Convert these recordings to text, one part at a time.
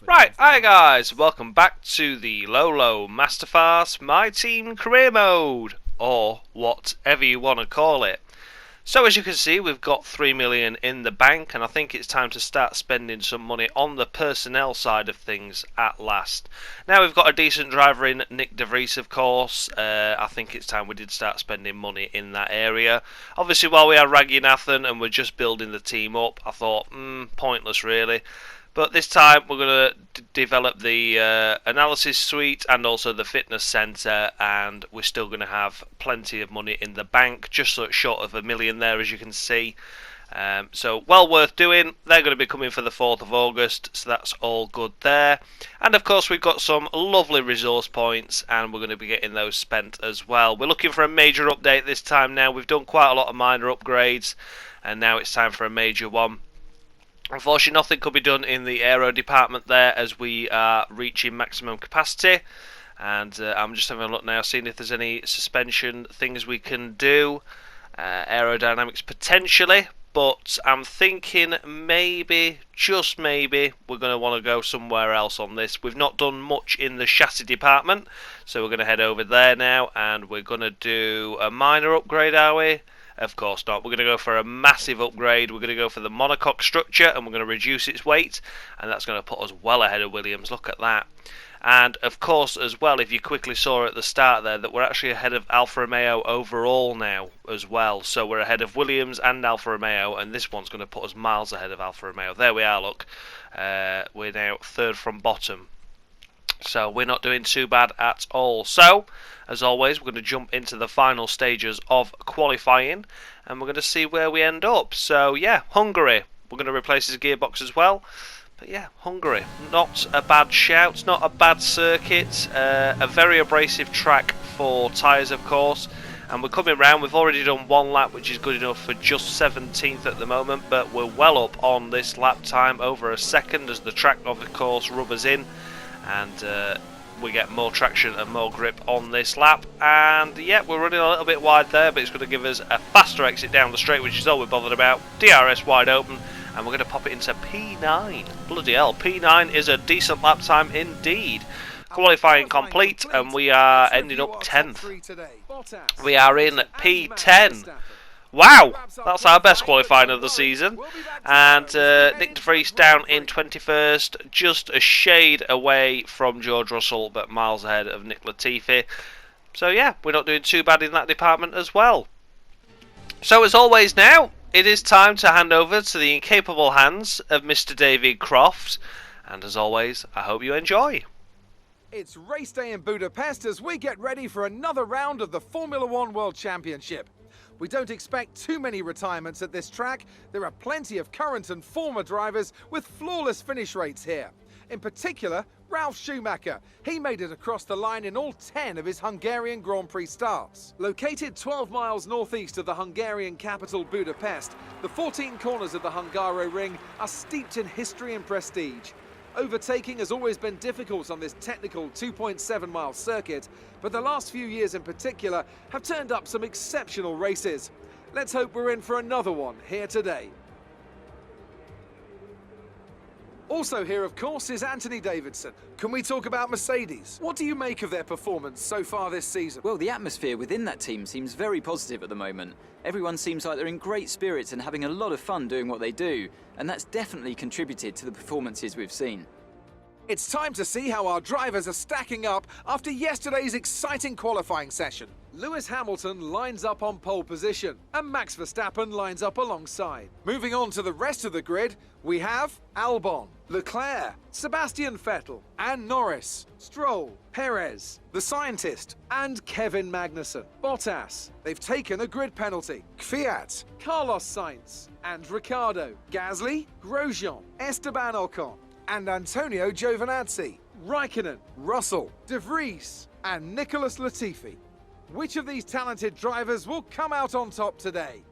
Right, hi guys, welcome back to the Lola Mastercard My Team career mode, or whatever you want to call it. So as you can see, we've got 3 million in the bank, and I think it's time to start spending some money on the personnel side of things at last. Now we've got a decent driver in Nick De Vries, of course. I think it's time we did start spending money in that area. Obviously, while we are ragging Nathan and we're just building the team up, I thought, pointless really. But this time we're going to develop the analysis suite and also the fitness centre, and we're still going to have plenty of money in the bank, just short of $1 million there, as you can see. So well worth doing. They're going to be coming for the 4th of August, so that's all good there. And of course we've got some lovely resource points, and we're going to be getting those spent as well. We're looking for a major update this time now. We've done quite a lot of minor upgrades, and now it's time for a major one. Unfortunately, nothing could be done in the aero department there, as we are reaching maximum capacity. And I'm just having a look now, seeing if there's any suspension things we can do. Aerodynamics potentially, but I'm thinking maybe, just maybe, we're going to want to go somewhere else on this. We've not done much in the chassis department, so we're going to head over there now, and we're going to do a minor upgrade, are we? Of course not. We're going to go for a massive upgrade. We're going to go for the monocoque structure, and we're going to reduce its weight, and that's going to put us well ahead of Williams. Look at that. And of course as well, if you quickly saw at the start there, that we're actually ahead of Alfa Romeo overall now as well. So we're ahead of Williams and Alfa Romeo, and this one's going to put us miles ahead of Alfa Romeo. There we are, look. We're now 3rd from bottom. So we're not doing too bad at all. So, as always, we're going to jump into the final stages of qualifying, and we're going to see where we end up. So yeah, Hungary. We're going to replace his gearbox as well. But yeah, Hungary. Not a bad shout, not a bad circuit. A very abrasive track for tyres, of course. And we're coming round. We've already done 1 lap, which is good enough for just 17th at the moment. But we're well up on this lap time, over a second, as the track, of course, rubbers in. And we get more traction and more grip on this lap. And yeah, we're running a little bit wide there, but it's going to give us a faster exit down the straight, which is all we're bothered about. DRS wide open, and we're going to pop it into P9. Bloody hell, P9 is a decent lap time indeed. Qualifying complete, and we are ending up 10th. We are in P10. Wow, that's our best qualifying of the season. And Nick De Vries down in 21st, just a shade away from George Russell, but miles ahead of Nick Latifi. So yeah, we're not doing too bad in that department as well. So as always now, it is time to hand over to the incapable hands of Mr. David Croft. And as always, I hope you enjoy. It's race day in Budapest as we get ready for another round of the Formula One World Championship. We don't expect too many retirements at this track. There are plenty of current and former drivers with flawless finish rates here. In particular, Ralf Schumacher. He made it across the line in all 10 of his Hungarian Grand Prix starts. Located 12 miles northeast of the Hungarian capital Budapest, the 14 corners of the Hungaroring are steeped in history and prestige. Overtaking has always been difficult on this technical 2.7-mile circuit, but the last few years in particular have turned up some exceptional races. Let's hope we're in for another one here today. Also here, of course, is Anthony Davidson. Can we talk about Mercedes? What do you make of their performance so far this season? Well, the atmosphere within that team seems very positive at the moment. Everyone seems like they're in great spirits and having a lot of fun doing what they do, and that's definitely contributed to the performances we've seen. It's time to see how our drivers are stacking up after yesterday's exciting qualifying session. Lewis Hamilton lines up on pole position, and Max Verstappen lines up alongside. Moving on to the rest of the grid, we have Albon, Leclerc, Sebastian Vettel, and Norris, Stroll, Perez, the scientist, and Kevin Magnussen. Bottas, they've taken a grid penalty. Kvyat, Carlos Sainz, and Ricciardo. Gasly, Grosjean, Esteban Ocon, and Antonio Giovinazzi. Raikkonen, Russell, De Vries, and Nicholas Latifi. Which of these talented drivers will come out on top today?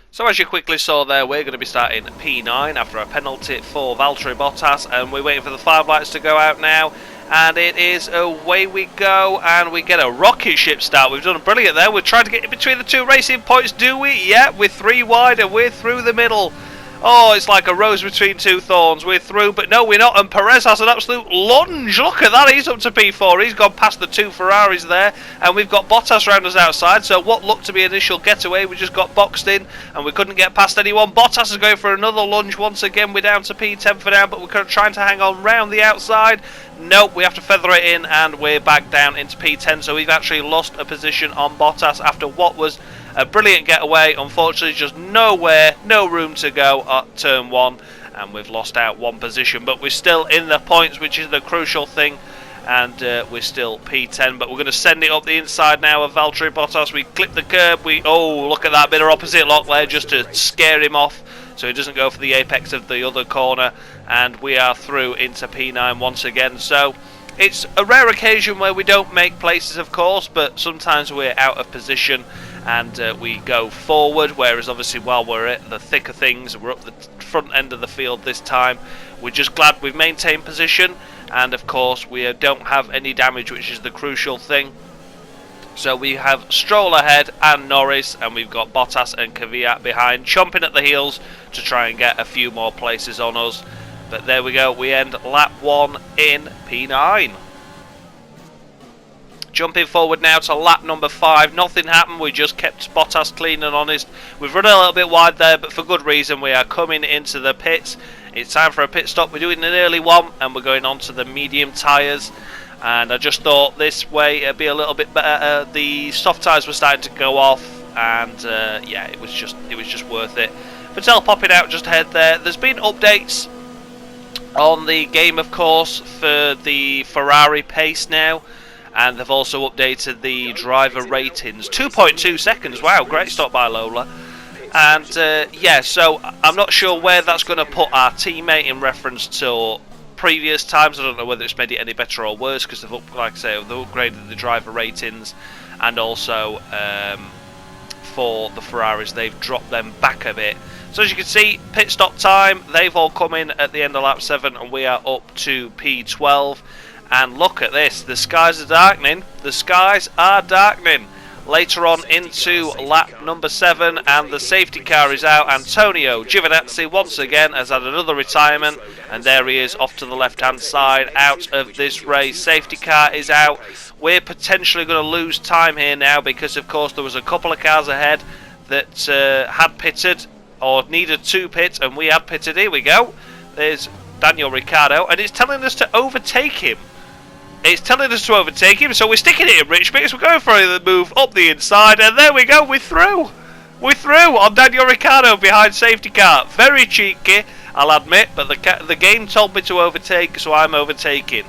So as you quickly saw there, we're going to be starting P9 after a penalty for Valtteri Bottas, and we're waiting for the 5 lights to go out now, and it is away we go, and we get a rocket ship start. We've done brilliant there. We're trying to get in between the 2 racing points, do we? Yeah, we're 3 wide and we're through the middle. Oh, it's like a rose between two thorns. We're through, but no, we're not. And Perez has an absolute lunge. Look at that. He's up to P4. He's gone past the two Ferraris there. And we've got Bottas round us outside. So what looked to be an initial getaway, we just got boxed in. And we couldn't get past anyone. Bottas is going for another lunge once again. We're down to P10 for now, but we're trying to hang on round the outside. Nope, we have to feather it in, and we're back down into P10. So we've actually lost a position on Bottas after what was a brilliant getaway. Unfortunately, just no room to go at turn 1, and we've lost out one position, but we're still in the points, which is the crucial thing, and we're still P10. But we're going to send it up the inside now of Valtteri Bottas. We clip the curb. Oh, look at that bit of opposite lock there, just to scare him off so he doesn't go for the apex of the other corner, and we are through into P9 once again. So it's a rare occasion where we don't make places, of course, but sometimes we're out of position and we go forward, whereas obviously while we're at the thick of things, we're up the front end of the field this time. We're just glad we've maintained position, and of course we don't have any damage, which is the crucial thing. So we have Stroll ahead and Norris, and we've got Bottas and Kvyat behind, chomping at the heels to try and get a few more places on us. But there we go, we end lap 1 in P9. Jumping forward now to lap number 5, nothing happened, we just kept Bottas clean and honest. We've run a little bit wide there, but for good reason. We are coming into the pits. It's time for a pit stop. We're doing an early one, and we're going on to the medium tyres. And I just thought this way it'd be a little bit better. The soft tyres were starting to go off, and yeah, it was just worth it. Vettel popping out just ahead there. There's been updates on the game, of course, for the Ferrari pace now. And they've also updated the driver ratings. 2.2 seconds. Wow, great stop by Lola. And yeah, so I'm not sure where that's going to put our teammate in reference to previous times. I don't know whether it's made it any better or worse, because they've, like I say, they've upgraded the driver ratings, and also for the Ferraris they've dropped them back a bit. So as you can see, pit stop time, they've all come in at the end of lap 7, and we are up to P12. And look at this, the skies are darkening. The skies are darkening. Later on into lap number 7, and the safety car is out. Antonio Giovinazzi once again has had another retirement, and there he is off to the left hand side out of this race. Safety car is out. We're potentially going to lose time here now, because of course there was a couple of cars ahead that had pitted or needed to pit, and we had pitted. Here we go. There's Daniel Ricciardo, and it's telling us to overtake him. It's telling us to overtake him, so we're sticking it in Rich Mix. We're going for the move up the inside, and there we go, we're through. We're through on Daniel Ricciardo behind safety car. Very cheeky, I'll admit, but the game told me to overtake, so I'm overtaking.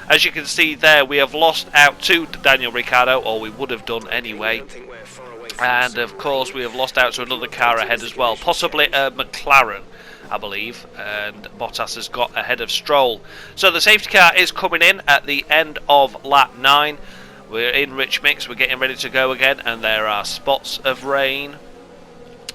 As you can see there, we have lost out to Daniel Ricciardo, or we would have done anyway. And of course, we have lost out to another car ahead as well, possibly a McLaren, I believe, and Bottas has got ahead of Stroll. So the safety car is coming in at the end of lap 9. We're in Rich Mix, we're getting ready to go again, and there are spots of rain.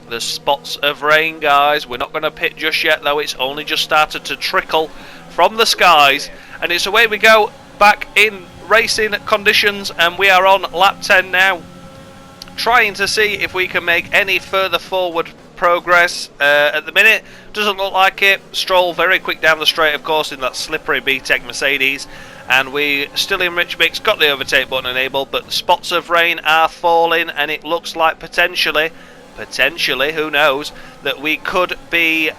The spots of rain, guys. We're not going to pit just yet, though. It's only just started to trickle from the skies, and it's away we go back in racing conditions, and we are on lap 10 now, trying to see if we can make any further forward progress. At the minute, doesn't look like it. Stroll very quick down the straight, of course, in that slippery BTEC Mercedes, and we still in Rich Mix, got the overtake button enabled, but the spots of rain are falling, and it looks like potentially, who knows, that we could be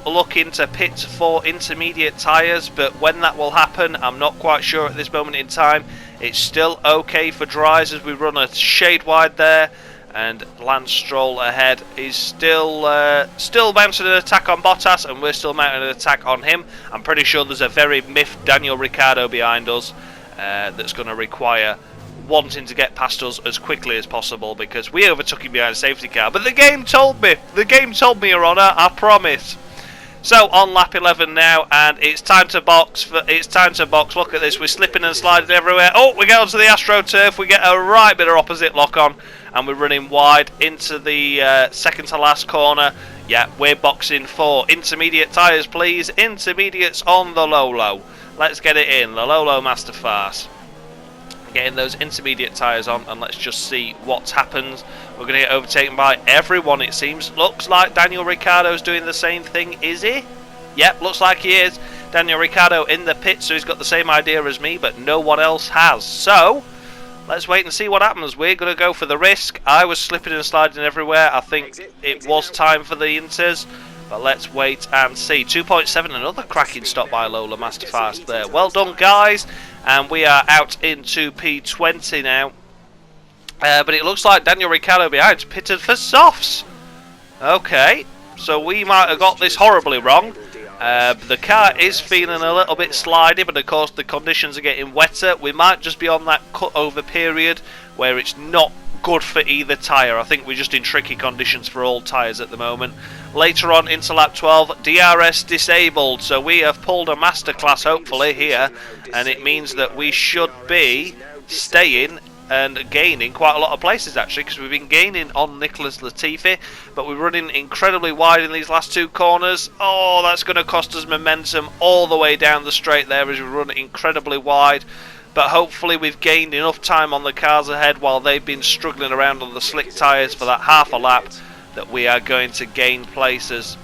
looking to pit for intermediate tyres, but when that will happen, I'm not quite sure at this moment in time. It's still okay for dries as we run a shade wide there. And Lance Stroll ahead is still mounting an attack on Bottas, and we're still mounting an attack on him. I'm pretty sure there's a very miffed Daniel Ricciardo behind us that's going to require wanting to get past us as quickly as possible, because we overtook him behind a safety car. But the game told me, Your Honour, I promise. So on lap 11 now, and it's time to box. Look at this, we're slipping and sliding everywhere. Oh, we get onto the AstroTurf, we get a right bit of opposite lock on, and we're running wide into the second to last corner. Yeah, we're boxing for intermediate tyres, please. Intermediates on the Lolo. Let's get it in, the Lola Mastercard. Getting those intermediate tyres on, and let's just see what happens. We're going to get overtaken by everyone, it seems. Looks like Daniel Ricciardo's doing the same thing, is he? Yep, looks like he is. Daniel Ricciardo in the pit, so he's got the same idea as me, but no one else has. So, let's wait and see what happens. We're going to go for the risk. I was slipping and sliding everywhere. I think it was time for the Inters, but let's wait and see. 2.7, another cracking stop by Lola Mastercard there. Well done, guys. And we are out into P20 now. But it looks like Daniel Ricciardo behind, pitted for softs. Okay, so we might have got this horribly wrong. The car is feeling a little bit slidey, but of course the conditions are getting wetter. We might just be on that cut-over period where it's not good for either tyre. I think we're just in tricky conditions for all tyres at the moment. Later on into lap 12, DRS disabled, so we have pulled a masterclass hopefully here, and it means that we should be staying and gaining quite a lot of places actually, because we've been gaining on Nicholas Latifi, but we're running incredibly wide in these last two corners. Oh, that's going to cost us momentum all the way down the straight there as we run incredibly wide, but hopefully we've gained enough time on the cars ahead while they've been struggling around on the slick tyres for that half a lap that we are going to gain places.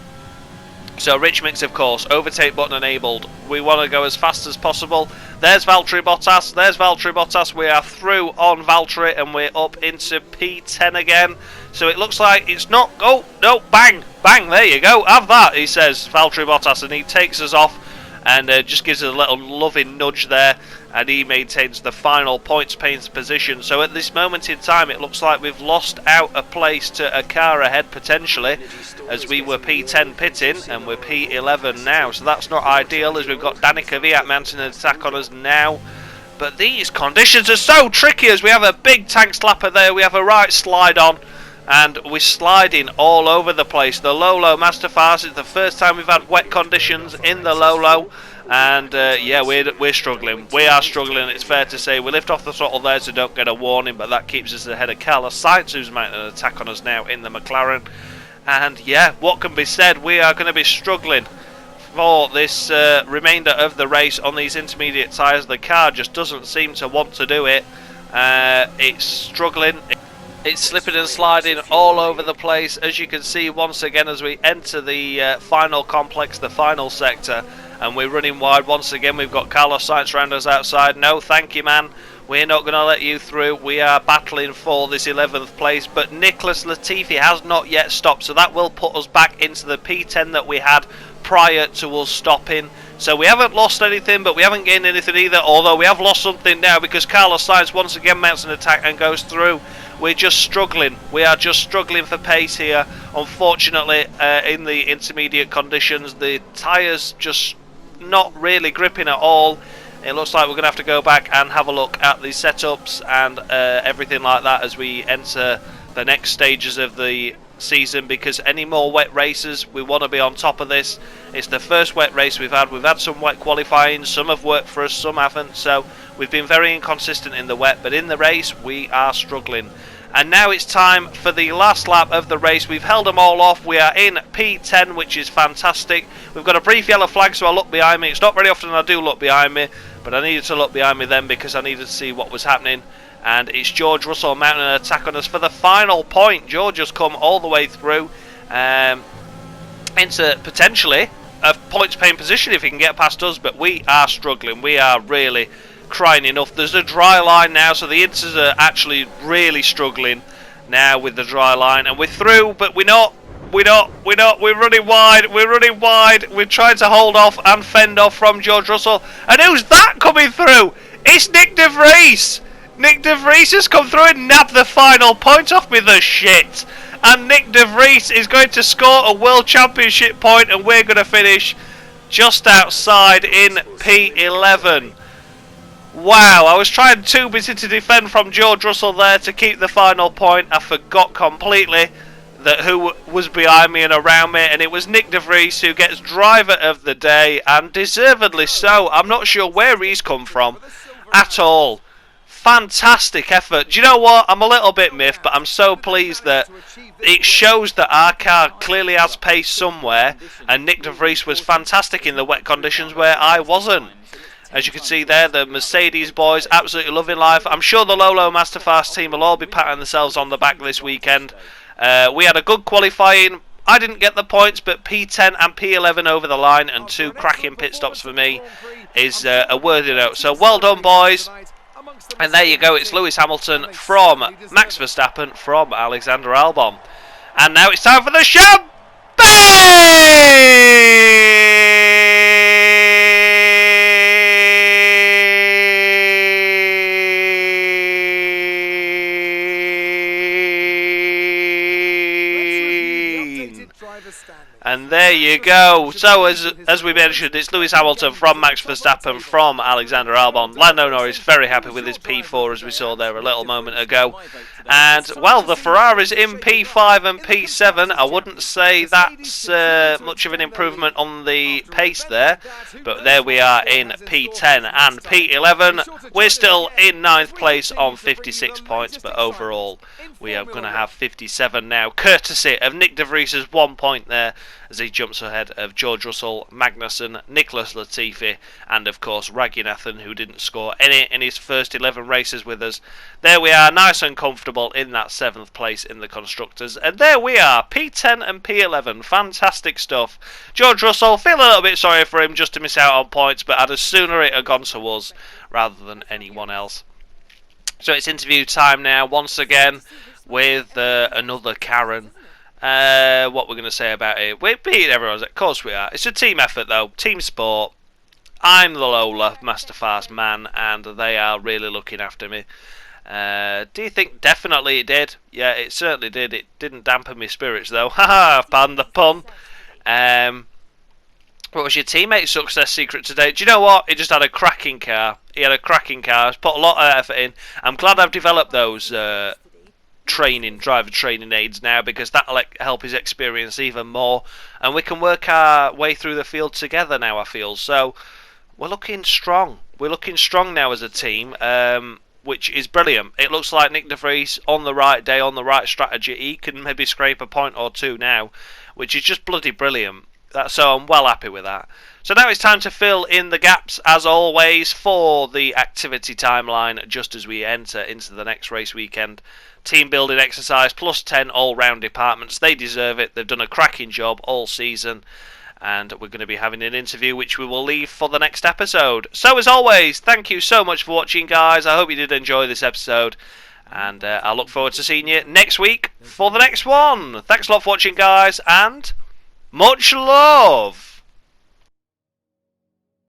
So Rich Mix, of course, overtake button enabled. We want to go as fast as possible. There's Valtteri Bottas. There's Valtteri Bottas. We are through on Valtteri and we're up into P10 again. So it looks like it's not... Oh, no, bang, bang, there you go. Have that, he says, Valtteri Bottas. And he takes us off and just gives us a little loving nudge there. And he maintains the final points pace position. So at this moment in time, it looks like we've lost out a place to a car ahead potentially, as we were P10 pitting and we're P11 now. So that's not ideal, as we've got Danica Kvyat mounting an attack on us now. But these conditions are so tricky, as we have a big tank slapper there, we have a right slide on, and we're sliding all over the place. The Lola Mastercard is the first time we've had wet conditions in the Lolo. And yeah, we're struggling. We are struggling, it's fair to say. We lift off the throttle there so don't get a warning, but that keeps us ahead of Carlos Sainz, who's mounting an attack on us now in the McLaren. And yeah, what can be said? We are going to be struggling for this remainder of the race on these intermediate tyres. The car just doesn't seem to want to do it. It's struggling. It's slipping and sliding all over the place, as you can see once again as we enter the final complex, the final sector. And we're running wide once again. We've got Carlos Sainz around us outside. No, thank you, man. We're not going to let you through. We are battling for this 11th place. But Nicholas Latifi has not yet stopped. So that will put us back into the P10 that we had prior to us stopping. So we haven't lost anything, but we haven't gained anything either. Although we have lost something now, because Carlos Sainz once again mounts an attack and goes through. We're just struggling. We are just struggling for pace here. Unfortunately, in the intermediate conditions, the tyres just not really gripping at all. It looks like we're going to have to go back and have a look at the setups and everything like that as we enter the next stages of the season, because any more wet races, we want to be on top of this. It's the first wet race we've had. We've had some wet qualifying, some have worked for us, some haven't, so we've been very inconsistent in the wet, but in the race we are struggling. And now it's time for the last lap of the race. We've held them all off. We are in P10, which is fantastic. We've got a brief yellow flag, so I look behind me. It's not very often I do look behind me, but I needed to look behind me then because I needed to see what was happening. And it's George Russell mounting an attack on us for the final point. George has come all the way through into potentially a points paying position if he can get past us, but we are struggling. We are really crying enough. There's a dry line now, so the Inters are actually really struggling now with the dry line, and we're through, but we're not, we're running wide, we're trying to hold off and fend off from George Russell, and who's that coming through? It's Nick de Vries! Nick de Vries has come through and nabbed the final point off me, the shit! And Nick de Vries is going to score a World Championship point, and we're going to finish just outside in P11. Wow, I was trying too busy to defend from George Russell there to keep the final point. I forgot completely that who was behind me and around me, and it was Nick de Vries who gets driver of the day, and deservedly so. I'm not sure where he's come from at all. Fantastic effort. Do you know what? I'm a little bit miffed, but I'm so pleased that it shows that our car clearly has pace somewhere, and Nick de Vries was fantastic in the wet conditions where I wasn't. As you can see there, the Mercedes boys absolutely loving life. I'm sure the Lola Mastercard team will all be patting themselves on the back this weekend. We had a good qualifying. I didn't get the points, but P10 and P11 over the line and 2 cracking pit stops for me is a worthy note. So well done, boys. And there you go, it's Lewis Hamilton from Max Verstappen from Alexander Albon. And now it's time for the champagne! And there you go. So as we mentioned, it's Lewis Hamilton from Max Verstappen from Alexander Albon. Lando Norris very happy with his P4 as we saw there a little moment ago. And well, the Ferraris in P5 and P7. I wouldn't say that's much of an improvement on the pace there, but there we are in P10 and P11. We're still in 9th place on 56 points, but overall we are going to have 57 now, courtesy of Nick De Vries's 1 point there, as he jumps ahead of George Russell, Magnussen, Nicholas Latifi, and of course Raghunathan, who didn't score any in his first 11 races with us. There we are, nice and comfortable in that 7th place in the Constructors. And there we are, P10 and P11, fantastic stuff. George Russell, feel a little bit sorry for him just to miss out on points, but I'd sooner it had gone to us rather than anyone else. So it's interview time now, once again, with another Karen. What we're going to say about it. We're beating everyone. Of course we are. It's a team effort though. Team sport. I'm the Lola Mastercard man, and they are really looking after me. Do you think definitely it did? Yeah, it certainly did. It didn't dampen my spirits though. Haha, pardon the pun. What was your teammate's success secret today? Do you know what? He just had a cracking car. He had a cracking car. He's put a lot of effort in. I'm glad I've developed those driver training aids now, because that'll help his experience even more, and we can work our way through the field together now, I feel. So we're looking strong. We're looking strong now as a team, which is brilliant. It looks like Nick De Vries on the right day, on the right strategy. He can maybe scrape a point or two now, which is just bloody brilliant. So I'm well happy with that. So now it's time to fill in the gaps, as always, for the activity timeline, just as we enter into the next race weekend. Team building exercise, plus 10 all-round departments. They deserve it. They've done a cracking job all season. And we're going to be having an interview, which we will leave for the next episode. So as always, thank you so much for watching, guys. I hope you did enjoy this episode. And I look forward to seeing you next week for the next one. Thanks a lot for watching, guys, and much love.